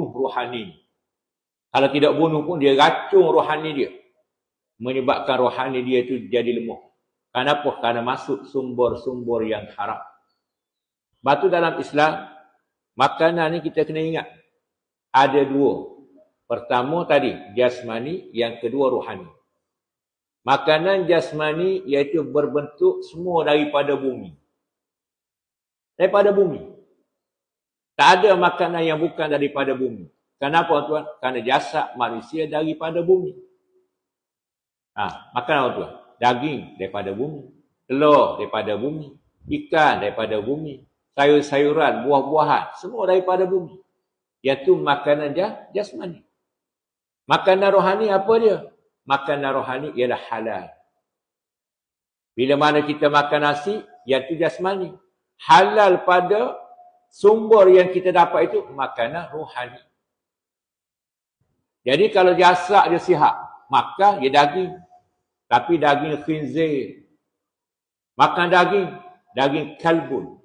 bunuh rohani. Kalau tidak bunuh pun dia racun rohani dia. Menyebabkan rohani dia itu jadi lemah. Kenapa? Karena masuk sumber-sumber yang haram. Batu dalam Islam, makanan ni kita kena ingat. Ada dua. Pertama tadi, jasmani. Yang kedua, rohani. Makanan jasmani iaitu berbentuk semua daripada bumi. Daripada bumi. Tak ada makanan yang bukan daripada bumi. Kenapa tuan? Kerana jasad manusia daripada bumi. Makanan apa tuan? Daging daripada bumi. Telur daripada bumi. Ikan daripada bumi. Sayur-sayuran, buah-buahan. Semua daripada bumi. Iaitu makanan jasmani. Makanan rohani apa dia? Makanan rohani ialah halal. Bila mana kita makan nasi, iaitu jasmani. Halal pada sumber yang kita dapat itu makanan rohani. Jadi kalau jasad dia sihat, maka dia daging. Tapi daging khinzir. Makan daging kalbun.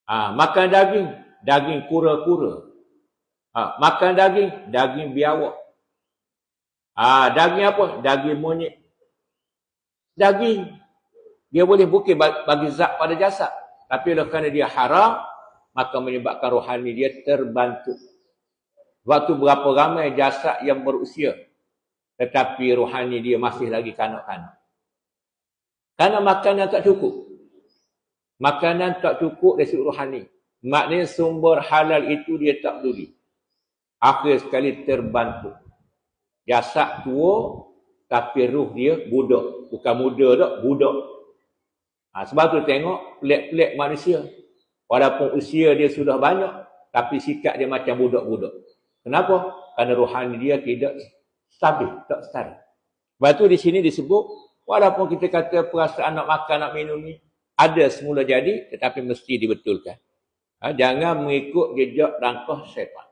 Makan daging kura-kura. Makan daging biawak. Daging apa? Daging monyet. Daging. Dia boleh bukan bagi zat pada jasad. Tapi kerana dia haram, maka menyebabkan rohani dia terbantu. Waktu berapa ramai jasad yang berusia, tetapi rohani dia masih lagi kanak-kanak. Kerana makanan tak cukup. Makanan tak cukup dari segi rohani. Maknanya sumber halal itu dia tak peduli. Akhir sekali terbantu. Jasad tua, tapi ruh dia budak. Bukan muda tak, budak. Sebab tu tengok pelik-pelik manusia. Walaupun usia dia sudah banyak, tapi sikap dia macam budak-budak. Kenapa? Kerana rohani dia tidak stabil, tak setara. Sebab tu di sini disebut, walaupun kita kata perasaan nak makan, nak minum ni, ada semula jadi, tetapi mesti dibetulkan. Jangan mengikut jejak langkah syaitan.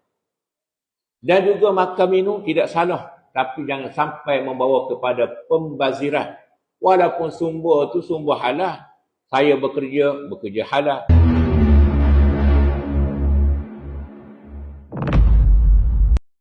Dan juga makan minum tidak salah, tapi jangan sampai membawa kepada pembaziran. Walaupun sumber tu sumber halal, saya bekerja halal.